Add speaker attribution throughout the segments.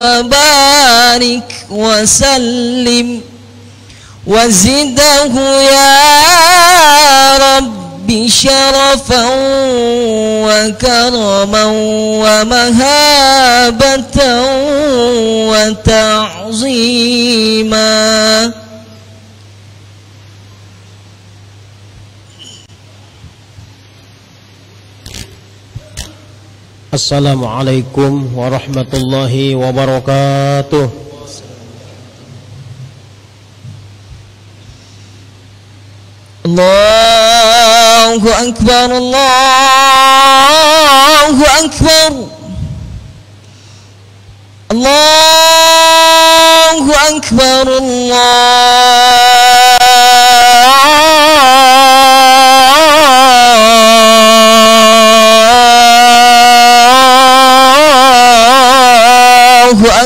Speaker 1: وبارك وسلم وزده يا رب شرفا وكرما ومهابة وتعظيما.
Speaker 2: Assalamualaikum warahmatullahi wabarakatuh.
Speaker 1: Allahu Akbar, Allahu Akbar, Allahu Akbar, Allahu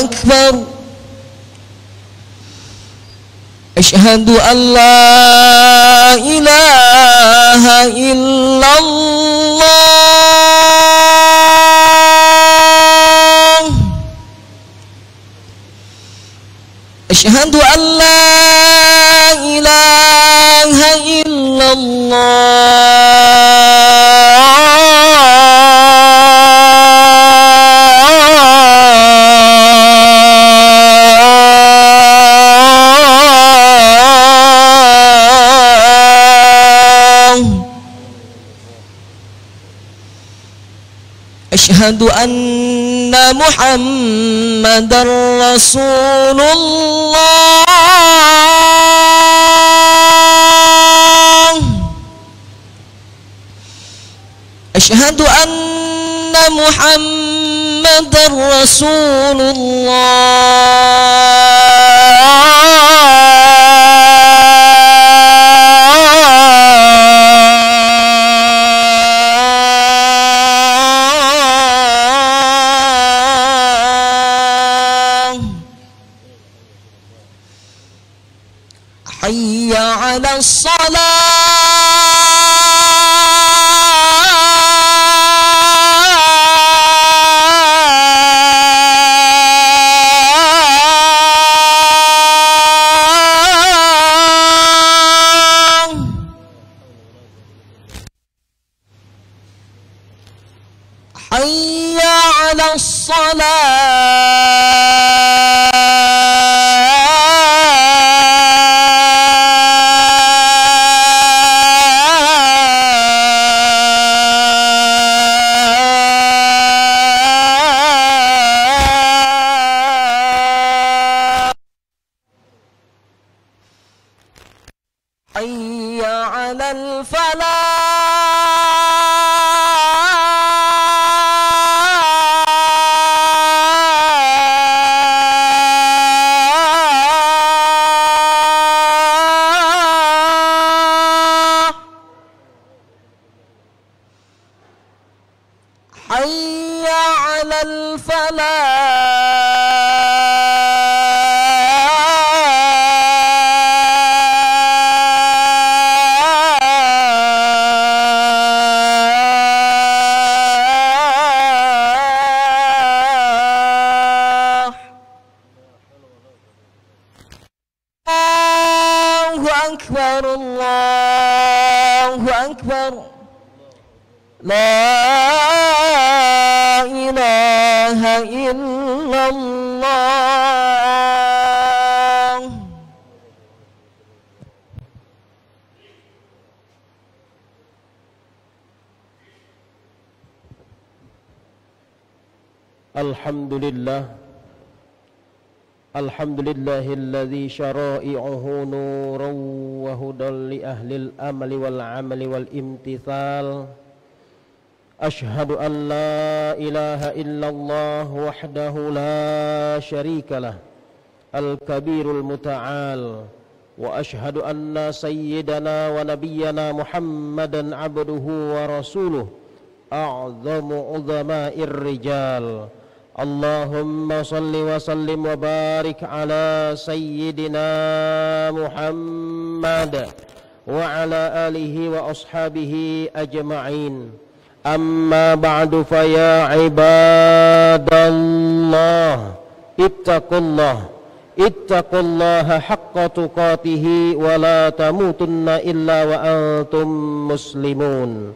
Speaker 1: Akbar. Asyhadu an la ilaha illallah. Asyhadu an la ilaha illallah. Asyhadu anna Muhammadar Rasulullah. Asyhadu anna Muhammadar Rasulullah. Hayya 'alas salah. Hayya 'alas salah. Hayya 'alal falah. Hayya 'alal falah. Allahu Akbar, Allahu Akbar. La ilaha illallah.
Speaker 2: Alhamdulillah. Alhamdulillahilladzi syara'i'uhu nuran wa hudan li ahlil amali wal amali wal imtithal. Ashhadu an la ilaha illallah wahdahu la syarika lah, al-kabirul muta'al. Wa ashhadu anna sayyidana wa nabiyyana Muhammadan abduhu wa rasuluh, a'zamu uzama'ir rijal. Allahumma salli wa sallim wa barik ala sayyidina Muhammad wa ala alihi wa ashabihi ajma'in. Amma ba'du fa ya ibadallah ittaqullaha haqqa tuqatihi wa la tamutunna illa wa antum muslimun.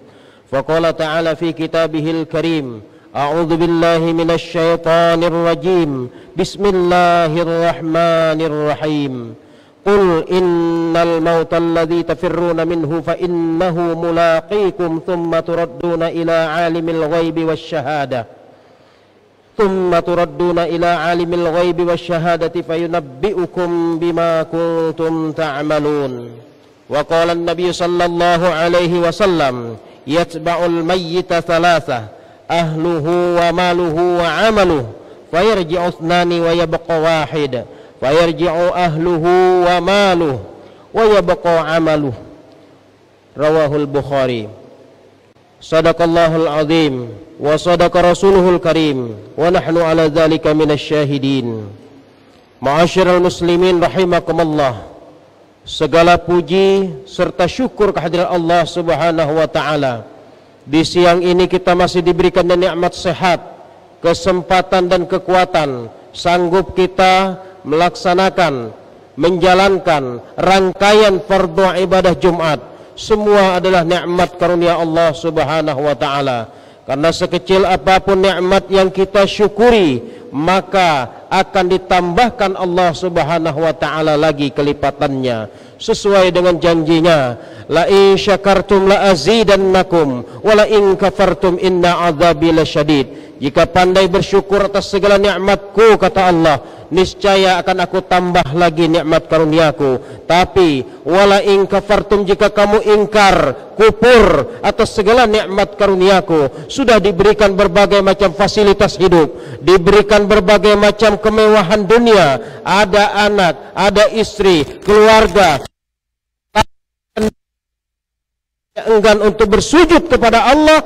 Speaker 2: Faqala ta'ala fi kitabihil karim, a'udzu billahi minasy syaithanir rajim, bismillahirrahmanirrahim. Qul innal mauta alladzi tafirruna minhu fa innahu mulaqikum thumma turadduna ila alimil ghaibi wasyahada fayunabbi'ukum bima kuntum ta'malun. Wa qala an-nabiy sallallahu alaihi wasallam, yatba'ul mayyita thalatha, ahluhu wa maluhu wa 'amaluhu, fayarji'u ithnani wa yabqa wahid, fayarji'u ahluhu wa maluhu wa yabqa 'amaluhu. Rawahul Bukhari. Sadaqallahul azim wa sadaqa rasuluhul karim wa nahnu ala dzalika minasy syahidin. Ma'asyiral muslimin rahimakumullah. Segala puji serta syukur kehadirat Allah Subhanahu wa taala. Di siang ini kita masih diberikan nikmat sehat, kesempatan dan kekuatan, sanggup kita melaksanakan, menjalankan rangkaian fardu ibadah Jumat. Semua adalah nikmat karunia Allah Subhanahu wa taala. Karena sekecil apapun nikmat yang kita syukuri, maka akan ditambahkan Allah Subhanahu wa taala lagi kelipatannya sesuai dengan janjinya, la in syakartum la azidannakum wa la in kafartum inna adzabi lasyadid. Jika pandai bersyukur atas segala nikmatku, kata Allah, niscaya akan aku tambah lagi nikmat karuniaku. Tapi wala in kafartum, jika kamu ingkar, kufur atas segala nikmat karuniaku, sudah diberikan berbagai macam fasilitas hidup, diberikan berbagai macam kemewahan dunia, ada anak, ada istri, keluarga, enggan untuk bersujud kepada Allah,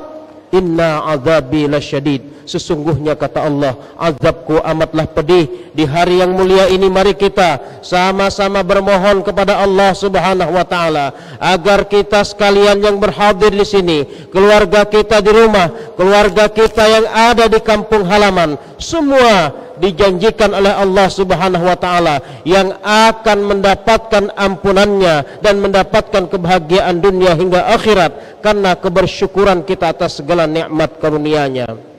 Speaker 2: inna azabi lasyadid. Sesungguhnya kata Allah, azabku amatlah pedih. Di hari yang mulia ini mari kita sama-sama bermohon kepada Allah Subhanahu wa taala agar kita sekalian yang berhadir di sini, keluarga kita di rumah, keluarga kita yang ada di kampung halaman, semua dijanjikan oleh Allah Subhanahu wa taala yang akan mendapatkan ampunannya dan mendapatkan kebahagiaan dunia hingga akhirat karena kebersyukuran kita atas segala nikmat karunia-Nya.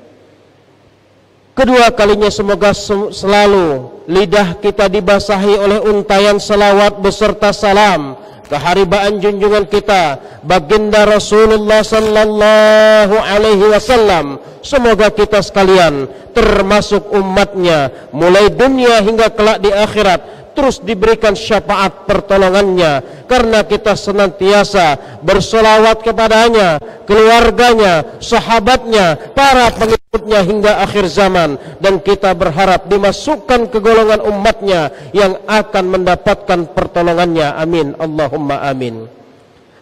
Speaker 2: Kedua kalinya semoga selalu lidah kita dibasahi oleh untayan salawat beserta salam keharibaan junjungan kita baginda Rasulullah sallallahu alaihi wasallam. Semoga kita sekalian termasuk umatnya mulai dunia hingga kelak di akhirat terus diberikan syafaat pertolongannya, karena kita senantiasa bersolawat kepadanya, keluarganya, sahabatnya, para pengikutnya hingga akhir zaman, dan kita berharap dimasukkan ke golongan umatnya yang akan mendapatkan pertolongannya. Amin, Allahumma amin.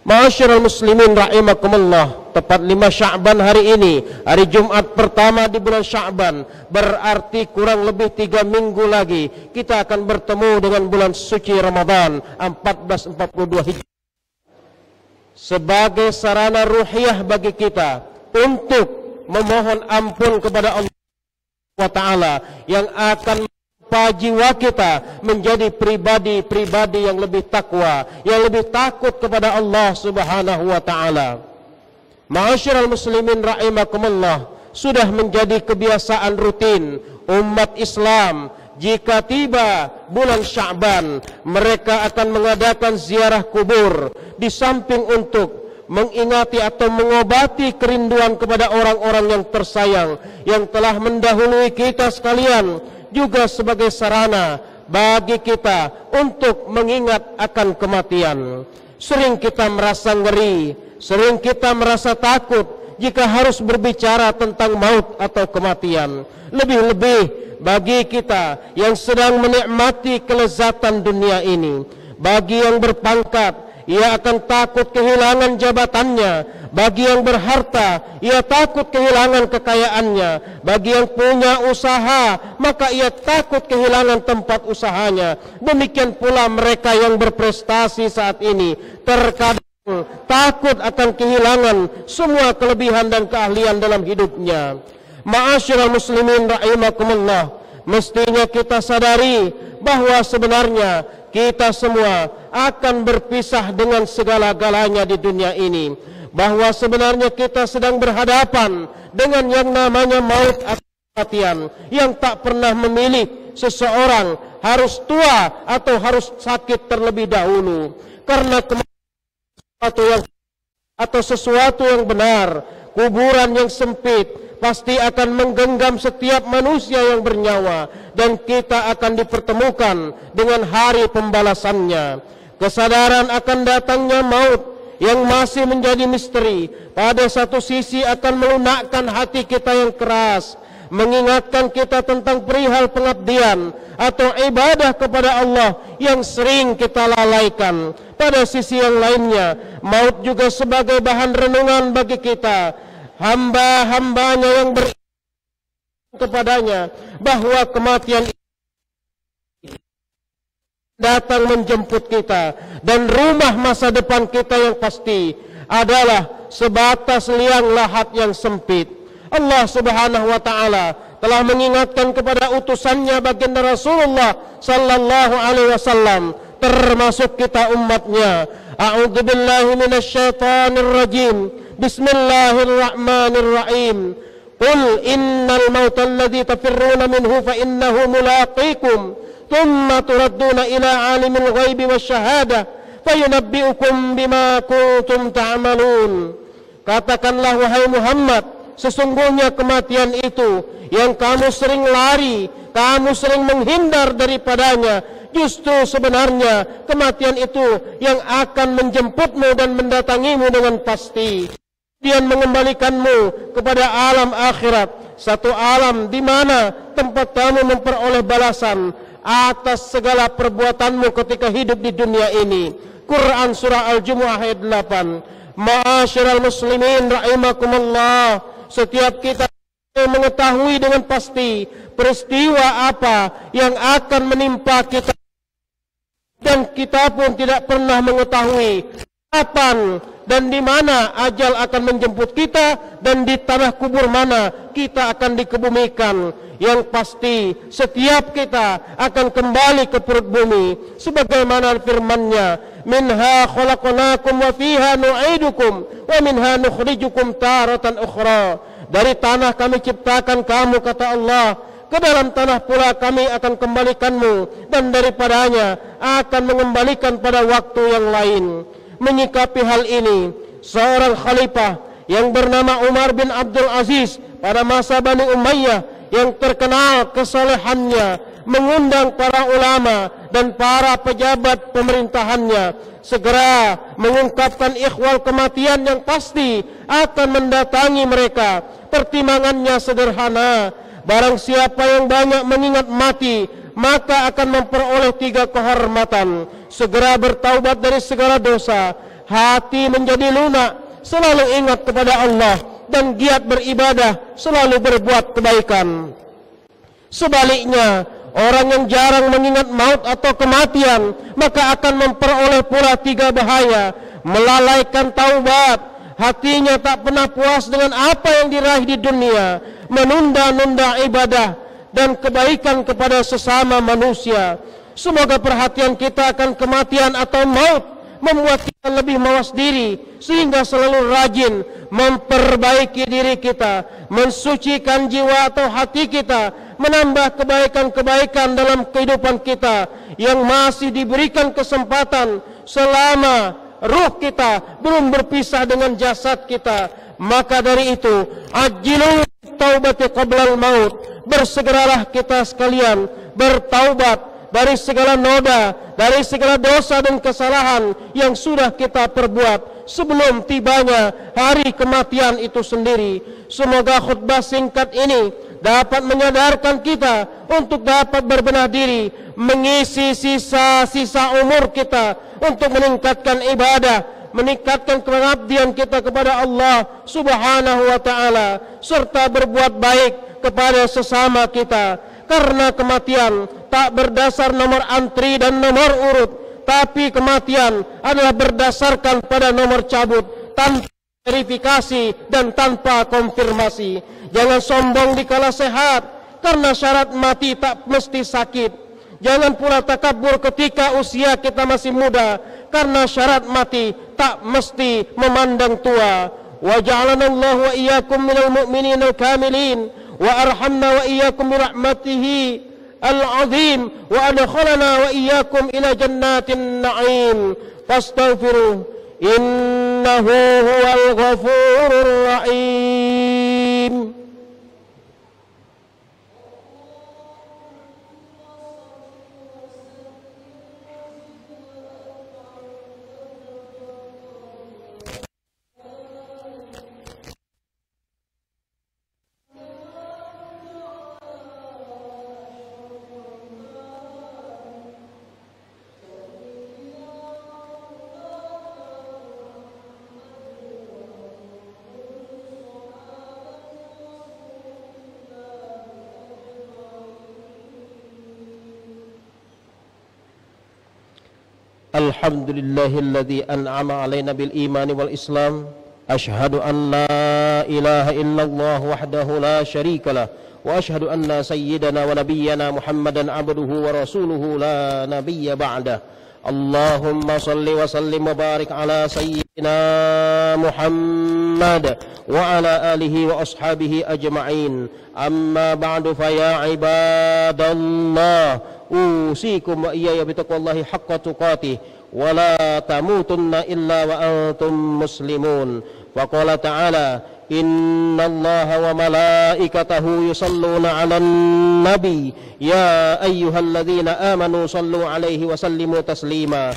Speaker 2: Ma'asyiral muslimin rahimakumullah, tepat 5 Sya'ban hari ini, hari Jumat pertama di bulan Sya'ban, berarti kurang lebih 3 minggu lagi kita akan bertemu dengan bulan suci Ramadan 1442 Hijriah sebagai sarana ruhiyah bagi kita untuk memohon ampun kepada Allah Ta'ala yang akan jiwa kita menjadi pribadi-pribadi yang lebih takwa, yang lebih takut kepada Allah Subhanahu wa taala. Ma'asyiral muslimin rahimakumullah, sudah menjadi kebiasaan rutin umat Islam jika tiba bulan Sya'ban mereka akan mengadakan ziarah kubur, di samping untuk mengingati atau mengobati kerinduan kepada orang-orang yang tersayang yang telah mendahului kita sekalian, juga sebagai sarana bagi kita untuk mengingat akan kematian. Sering kita merasa ngeri, sering kita merasa takut jika harus berbicara tentang maut atau kematian. Lebih-lebih bagi kita yang sedang menikmati kelezatan dunia ini. Bagi yang berpangkat, ia akan takut kehilangan jabatannya. Bagi yang berharta, ia takut kehilangan kekayaannya. Bagi yang punya usaha, maka ia takut kehilangan tempat usahanya. Demikian pula mereka yang berprestasi saat ini, terkadang takut akan kehilangan semua kelebihan dan keahlian dalam hidupnya. Ma'asyiral muslimin rahimakumullah, mestinya kita sadari bahwa sebenarnya kita semua akan berpisah dengan segala-galanya di dunia ini. Bahwa sebenarnya kita sedang berhadapan dengan yang namanya maut atau kematian yang tak pernah memilih seseorang harus tua atau harus sakit terlebih dahulu. Karena kematian atau sesuatu yang benar, kuburan yang sempit pasti akan menggenggam setiap manusia yang bernyawa, dan kita akan dipertemukan dengan hari pembalasannya. Kesadaran akan datangnya maut yang masih menjadi misteri pada satu sisi akan melunakkan hati kita yang keras, mengingatkan kita tentang perihal pengabdian atau ibadah kepada Allah yang sering kita lalaikan. Pada sisi yang lainnya, maut juga sebagai bahan renungan bagi kita, hamba-hambanya yang beriman kepadanya, bahwa kematian datang menjemput kita, dan rumah masa depan kita yang pasti adalah sebatas liang lahat yang sempit. Allah Subhanahu wa taala telah mengingatkan kepada utusannya baginda Rasulullah sallallahu alaihi wasallam, termasuk kita umatnya. A'udzubillahi minasyaitonir rajim. Bismillahirrahmanirrahim. Qul innal mauta alladzi tafirruna minhu fa innahu mulaqikum thumma turadduna ila alimil ghaibi wasyahada fayunabbi'ukum bima kuntum ta'malun. Katakanlah wahai Muhammad, sesungguhnya kematian itu yang kamu sering lari, kamu sering menghindar daripadanya, justru sebenarnya kematian itu yang akan menjemputmu dan mendatangimu dengan pasti, dan mengembalikanmu kepada alam akhirat, satu alam di mana tempat kamu memperoleh balasan atas segala perbuatanmu ketika hidup di dunia ini. Quran surah Al-Jumu'ah ayat 8. Ma'asyiral muslimin rahimakumullah, setiap kita mengetahui dengan pasti peristiwa apa yang akan menimpa kita, dan kita pun tidak pernah mengetahui kapan dan di mana ajal akan menjemput kita, dan di tanah kubur mana kita akan dikebumikan. Yang pasti setiap kita akan kembali ke perut bumi, sebagaimana firman-Nya, minha khalaqnakum wa fiha nu'idukum wa minha nukhrijukum taratan ukhra. Dari tanah kami ciptakan kamu, kata Allah, ke dalam tanah pula kami akan kembalikanmu, dan daripadanya akan mengembalikan pada waktu yang lain. Menyikapi hal ini, seorang khalifah yang bernama Umar bin Abdul Aziz pada masa Bani Umayyah yang terkenal kesalehannya mengundang para ulama dan para pejabat pemerintahannya segera mengungkapkan ikhwal kematian yang pasti akan mendatangi mereka. Pertimbangannya sederhana, barang siapa yang banyak mengingat mati maka akan memperoleh 3 kehormatan: segera bertaubat dari segala dosa, hati menjadi lunak, selalu ingat kepada Allah, dan giat beribadah, selalu berbuat kebaikan. Sebaliknya, orang yang jarang mengingat maut atau kematian maka akan memperoleh pula 3 bahaya: melalaikan taubat, hatinya tak pernah puas dengan apa yang diraih di dunia, menunda-nunda ibadah dan kebaikan kepada sesama manusia. Semoga perhatian kita akan kematian atau maut membuat kita lebih mawas diri, sehingga selalu rajin memperbaiki diri kita, mensucikan jiwa atau hati kita, menambah kebaikan-kebaikan dalam kehidupan kita yang masih diberikan kesempatan selama ruh kita belum berpisah dengan jasad kita. Maka dari itu, ajilul taubati qablal maut, bersegeralah kita sekalian bertaubat dari segala noda, dari segala dosa dan kesalahan yang sudah kita perbuat sebelum tibanya hari kematian itu sendiri. Semoga khutbah singkat ini dapat menyadarkan kita untuk dapat berbenah diri, mengisi sisa-sisa umur kita untuk meningkatkan ibadah, meningkatkan pengabdian kita kepada Allah Subhanahu wa taala, serta berbuat baik kepada sesama kita. Karena kematian tak berdasar nomor antri dan nomor urut, tapi kematian adalah berdasarkan pada nomor cabut, tanpa verifikasi dan tanpa konfirmasi. Jangan sombong dikala sehat, karena syarat mati tak mesti sakit. Jangan pula takabur ketika usia kita masih muda, karena syarat mati tak mesti memandang tua. Wa ja'alana Allah wa iyyakum minal mu'minin al-kamilin wa arhamna wa iyyakum bi rahmatihi al-'azim wa adkhalana wa iyyakum ila jannatin na'im. Fastaghfiruh innahu huwal ghafurur rahim. Alhamdulillahilladzi an'ama alaina bil imani wal islam. Ashhadu an la ilaha illallah wahdahu la syarikalah wa ashhadu anna sayyidana wa nabiyyana Muhammadan abduhu wa rasuluhu la nabiyya ba'dah. Allahumma salli wa sallim wa barik ala sayyidina Muhammad wa ala alihi wa ashabihi ajma'in. Amma ba'du fa ya ibadallah, usikum wa iyaya bitaqwallahi haqqa tuqatih wa la tamutunna illa wa antum muslimun. Faqala ta'ala innallaha wa malaikatahu yusalluna 'alan nabi ya ayyuhalladzina amanu sallu 'alaihi wa sallimu taslima.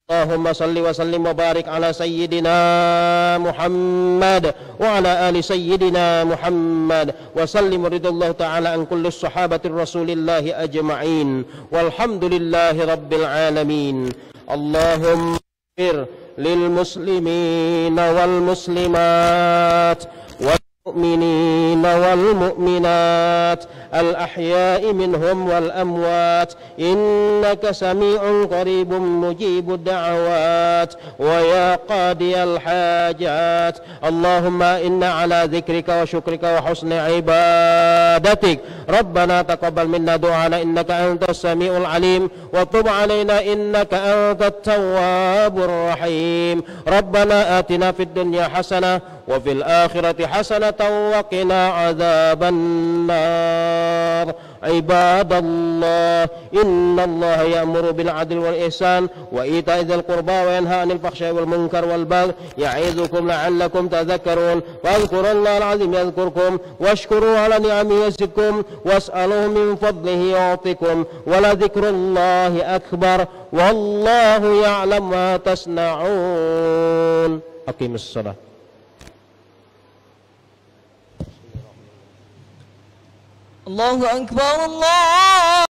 Speaker 2: Allahumma salli wa sallim wa barik ala sayyidina Muhammad wa ala ali sayyidina Muhammad wa sallim ridallahu ta'ala an kulli sahabati rasulillahi ajma'in walhamdulillahi rabbil alamin. Allahumma ighfir lil muslimina wal muslimat wal mu'minina wal mu'minat al-ahya'i minhum wal amwat innaka sami'un qaribun mujibud da'awat wa ya qadiyal hajat. Allahumma inna ala dzikrika wa syukrika wa husni ibadatik rabbana taqabbal minna du'ana innaka antas sami'ul alim wa tub alaina innaka antat tawwabur rahim. Rabbana atina fid dunya hasanah wa fil akhirati hasanatan wa qina adzaban nar. Ibadallah, innallaha ya'muru bil 'adli wal ihsan wa ita'i dzil qurba wa yanha 'anil fahsya'i wal munkar wal baghi ya'idzukum la'allakum tadhakkarun. Fadhkurullaha al-'azim yadhkurkum washkuru 'ala ni'amihi yazidkum was'aluhu min fadlihi yu'tikum wa la dzikrullahi akbar wallahu ya'lam ma tasna'un. Aqimus shalah.
Speaker 1: Allahu akbar, Allah